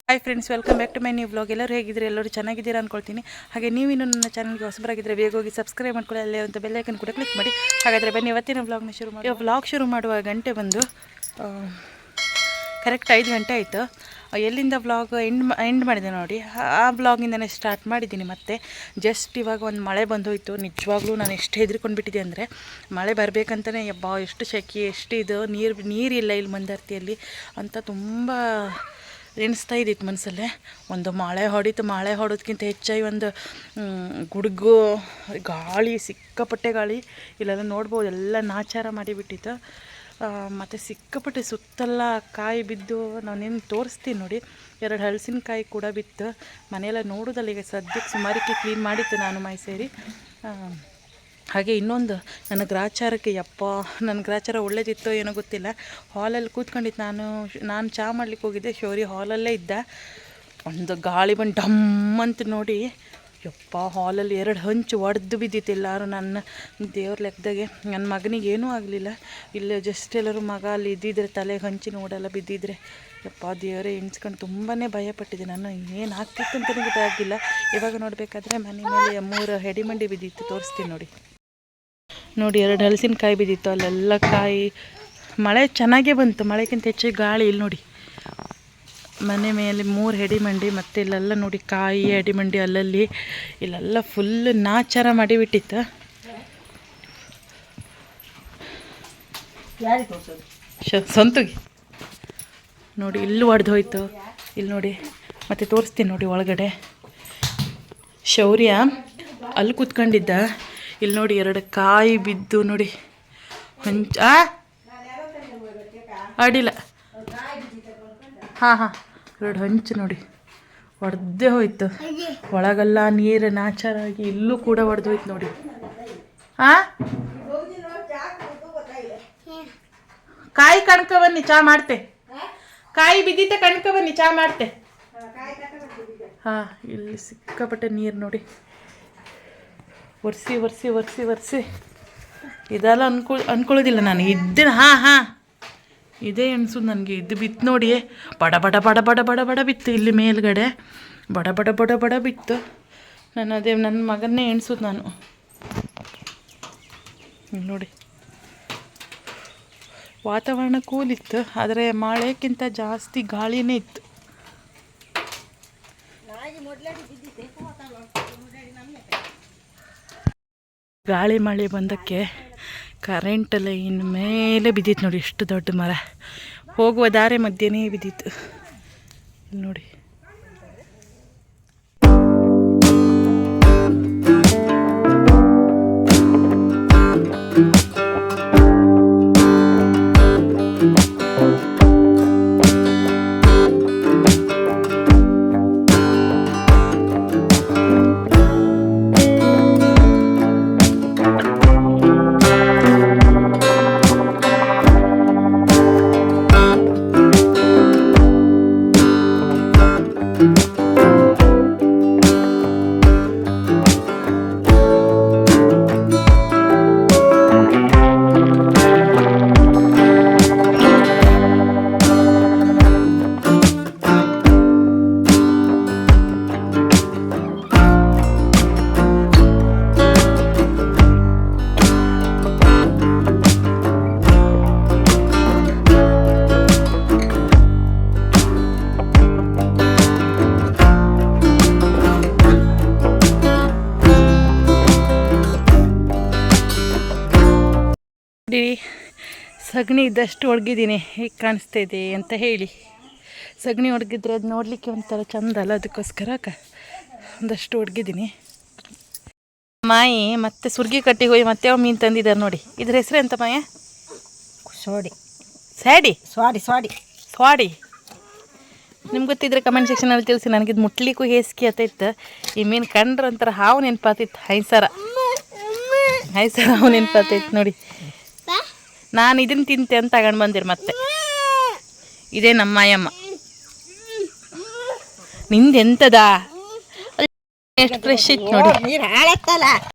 Hi friends, welcome back to my new vlog. ಎಲ್ಲರೂ ಹೇಗಿದ್ದೀರಿ? ಎಲ್ಲರೂ ಚೆನ್ನಾಗಿದ್ದೀರಾ ಅಂದ್ಕೊಳ್ತೀನಿ. ಹಾಗೆ ನೀವಿನ್ನು ನನ್ನ ಚಾನಲ್ಗೆ ಹೊಸಬರಾಗಿದ್ದರೆ ಬೇಗ ಹೋಗಿ ಸಬ್ಸ್ಕ್ರೈಬ್ ಮಾಡ್ಕೊಳ್ಳಿ, ಅಲ್ಲೇ ಅಂತ ಬೆಲ್ ಐಕನ್ ಕೂಡ ಕ್ಲಿಕ್ ಮಾಡಿ. ಹಾಗಾದರೆ ಬನ್ನಿ ಇವತ್ತಿನ ವ್ಲಾಗ್ನ ಶುರು ಮಾಡಿ. ವ್ಲಾಗ್ ಶುರು ಮಾಡುವ ಗಂಟೆ ಬಂದು ಕರೆಕ್ಟ್ 5 ಗಂಟೆ ಆಯಿತು. ಎಲ್ಲಿಂದ ವ್ಲಾಗ್ ಎಂಡ್ ಮಾಡಿದೆ ನೋಡಿ, ಆ ವ್ಲಾಗಿಂದನೇ ಸ್ಟಾರ್ಟ್ ಮಾಡಿದ್ದೀನಿ. ಮತ್ತು ಜಸ್ಟ್ ಇವಾಗ ಒಂದು ಮಳೆ ಬಂದೋಯ್ತು. ನಿಜವಾಗ್ಲೂ ನಾನು ಎಷ್ಟು ಹೆದರ್ಕೊಂಡ್ಬಿಟ್ಟಿದ್ದೆ ಅಂದರೆ, ಮಳೆ ಬರಬೇಕಂತಲೇ ಯಬ್ಬಾ ಎಷ್ಟು ಶೆಕೆ, ಎಷ್ಟು ಇದು ನೀರಿಲ್ಲ ಇಲ್ಲಿ ಮಂದಾರ್ತಿಯಲ್ಲಿ ಅಂತ ತುಂಬ ಎಣಿಸ್ತಾ ಇದ್ದಿತ್ತು ಮನಸ್ಸಲ್ಲೇ. ಒಂದು ಮಳೆ ಹೊಡೋದಕ್ಕಿಂತ ಹೆಚ್ಚಾಗಿ ಒಂದು ಗುಡುಗು ಗಾಳಿ, ಸಿಕ್ಕಾಪಟ್ಟೆ ಗಾಳಿ. ಇಲ್ಲೆಲ್ಲ ನೋಡ್ಬೋದು, ಎಲ್ಲ ನಾಚಾರ ಮಾಡಿಬಿಟ್ಟಿತ್ತು. ಮತ್ತು ಸಿಕ್ಕಾಪಟ್ಟೆ ಸುತ್ತೆಲ್ಲ ಕಾಯಿ ಬಿದ್ದು, ನಾನೇನು ತೋರಿಸ್ತೀನಿ ನೋಡಿ. 2 ಹಲಸಿನಕಾಯಿ ಕೂಡ ಬಿತ್ತು. ಮನೆಯೆಲ್ಲ ನೋಡೋದಲ್ಲ ಈಗ ಸದ್ಯಕ್ಕೆ ಸುಮಾರಕ್ಕೆ ಕ್ಲೀನ್ ಮಾಡಿತ್ತು ನಾನು ಮೈ ಸೇರಿ. ಹಾಗೆ ಇನ್ನೊಂದು ನನ್ನ ಗ್ರಾಚಾರಕ್ಕೆ, ನನ್ನ ಗ್ರಾಚಾರ ಒಳ್ಳೇದಿತ್ತೋ ಏನೋ ಗೊತ್ತಿಲ್ಲ. ಹಾಲಲ್ಲಿ ಕೂತ್ಕೊಂಡಿತ್ತು. ನಾನು ಚಹಾ ಮಾಡ್ಲಿಕ್ಕೆ ಹೋಗಿದ್ದೆ, ಶೌರಿ ಹಾಲಲ್ಲೇ ಇದ್ದ. ಒಂದು ಗಾಳಿ ಬಂದು ಡಮ್ ಅಂತ ನೋಡಿ, ಹಾಲಲ್ಲಿ 2 ಹಂಚು ಒಡೆದು ಬಿದ್ದಿತ್ತು. ಎಲ್ಲರೂ ನನ್ನ ದೇವ್ರ ಲೆಕ್ಕದಾಗೆ ನನ್ನ ಮಗನಿಗೆ ಏನೂ ಆಗಲಿಲ್ಲ. ಇಲ್ಲೇ ಜಸ್ಟ್ ಎಲ್ಲರೂ ಮಗ ಅಲ್ಲಿ ಇದ್ದಿದ್ರೆ ತಲೆಗೆ ಹಂಚಿನ ಓಡೆಲ್ಲ ಬಿದ್ದಿದ್ರೆ ದೇವರೇ ಎಣಿಸ್ಕೊಂಡು ತುಂಬಾ ಭಯಪಟ್ಟಿದ್ದೆ ನಾನು. ಏನು ಆಗ್ತಿತ್ತು ಅಂತಲೇ ಗೊತ್ತಾಗಿಲ್ಲ. ಇವಾಗ ನೋಡಬೇಕಾದ್ರೆ ಮನೆ ಮೇಲೆ 3 ಹೆಡಿಮಂಡಿ ಬಿದ್ದಿತ್ತು, ತೋರಿಸ್ತೀನಿ ನೋಡಿ. 2 ಹಲಸಿನಕಾಯಿ ಬಿದ್ದಿತ್ತು. ಅಲ್ಲೆಲ್ಲ ಕಾಯಿ, ಮಳೆ ಚೆನ್ನಾಗೇ ಬಂತು, ಮಳೆಗಿಂತ ಹೆಚ್ಚು ಗಾಳಿ. ಇಲ್ಲಿ ನೋಡಿ, ಮನೆ ಮೇಲೆ 3 ಹೆಡಿಮಂಡಿ. ಮತ್ತು ಇಲ್ಲೆಲ್ಲ ನೋಡಿ ಕಾಯಿ ಹೆಡಿಮಂಡಿ ಅಲ್ಲಲ್ಲಿ, ಇಲ್ಲೆಲ್ಲ ಫುಲ್ ನಾಚಾರ ಮಾಡಿಬಿಟ್ಟಿತ್ತು. ಸ್ವಂತಗೆ ನೋಡಿ, ಇಲ್ಲೂ ಒಡೆದು ಹೋಯ್ತು. ಇಲ್ಲಿ ನೋಡಿ, ಮತ್ತು ತೋರಿಸ್ತೀನಿ ನೋಡಿ ಒಳಗಡೆ. ಶೌರ್ಯ ಅಲ್ಲಿ ಕೂತ್ಕೊಂಡಿದ್ದ. ಇಲ್ಲಿ ನೋಡಿ 2 ಕಾಯಿ ಬಿದ್ದು ನೋಡಿ, ಅಡಿಲ್ಲ. ಹಾಂ 2 ಹಂಚು ನೋಡಿ ಒಡೆದೇ ಹೋಯ್ತು. ಒಳಗೆಲ್ಲ ನೀರು ನಾಚಾರಾಗಿ ಇಲ್ಲೂ ಕೂಡ ಒಡೆದು ಹೋಯ್ತು ನೋಡಿ. ಕಾಯಿ ಕಣ್ಕ ಬನ್ನಿ, ಚಹಾ ಮಾಡ್ತೆ. ಕಾಯಿ ಬಿದ್ದಿದ್ದೆ, ಕಣ್ಕ ಬನ್ನಿ, ಚಹಾ ಮಾಡ್ತೆ. ಇಲ್ಲಿ ಸಿಕ್ಕಾಪಟ್ಟೆ ನೀರು ನೋಡಿ, ಒರೆಸಿ ಇದೆಲ್ಲ ಅನ್ಕೊಳ್ಳೋದಿಲ್ಲ ನಾನು. ಇದೇ ಎಣಿಸೋದು ನನಗೆ. ಇದು ಬಿತ್ತು ನೋಡಿ, ಬಡ ಬಿತ್ತು. ಇಲ್ಲಿ ಮೇಲ್ಗಡೆ ಬಡ ಬಿತ್ತು. ನಾನು ಅದೇ ನನ್ನ ಮಗನ್ನೇ ಎಣಿಸೋದು ನಾನು. ನೋಡಿ, ವಾತಾವರಣ ಕೂಲಿತ್ತು, ಆದರೆ ಮಳೆಗಿಂತ ಜಾಸ್ತಿ ಗಾಳಿನೇ ಇತ್ತು. ಗಾಳಿ ಮಳೆ ಬಂದಕ್ಕೆ ಕರೆಂಟ್ ಲೈನ್ ಮೇಲೆ ಬಿದ್ದಿತ್ತು ನೋಡಿ. ಎಷ್ಟು ದೊಡ್ಡ ಮರ, ಹೋಗುವ ದಾರಿ ಮಧ್ಯೆನೇ ಬಿದ್ದಿತ್ತು. ಇಲ್ಲಿ ನೋಡಿ, ಸಗಣಿ ಇದ್ದಷ್ಟು ಒಣಗಿದ್ದೀನಿ. ಹೇಗೆ ಕಾಣಿಸ್ತಾ ಇದೆ ಅಂತ ಹೇಳಿ. ಸಗಣಿ ಒಣಗಿದ್ರೆ ಅದು ನೋಡಲಿಕ್ಕೆ ಒಂಥರ ಚಂದ ಅಲ್ಲ, ಅದಕ್ಕೋಸ್ಕರ ಒಂದಷ್ಟು ಒಣಗಿದ್ದೀನಿ. ಮಾಯಿ ಮತ್ತೆ ಸುರ್ಗಿ ಕಟ್ಟಿಗೆ ಹೋಗಿ ಮತ್ತೆ ಮೀನು ತಂದಿದ್ದಾರೆ ನೋಡಿ. ಇದ್ರ ಹೆಸರು ಎಂತ ಮಾಯ? ಸ್ವಾಡಿ. ನಿಮ್ಗೆ ಗೊತ್ತಿದ್ರೆ ಕಮೆಂಟ್ ಸೆಕ್ಷನಲ್ಲಿ ತಿಳಿಸಿ. ನನಗಿದು ಮುಟ್ಲಿಕ್ಕೂ ಹೇಸಿಗೆ ಆತೈತೆ. ಈ ಮೀನು ಕಂಡ್ರೆ ಒಂಥರ ಹಾವು ನೆನಪಾತೈತೆ, ಹೈಸರ ಹಾವು ನೆನಪಾತೈತೆ ನೋಡಿ. ನಾನು ಇದನ್ನು ತಿಂತೆ ಅಂತ ತಗೊಂಡು ಬಂದಿರಿ. ಮತ್ತೆ ಇದೇ ನಮ್ಮ ಮಾಯಮ್ಮ. ನಿಂದೆಂತದ ಎಷ್ಟು ಫ್ರೆಶ್ ಇತ್ತು ನೋಡಿ.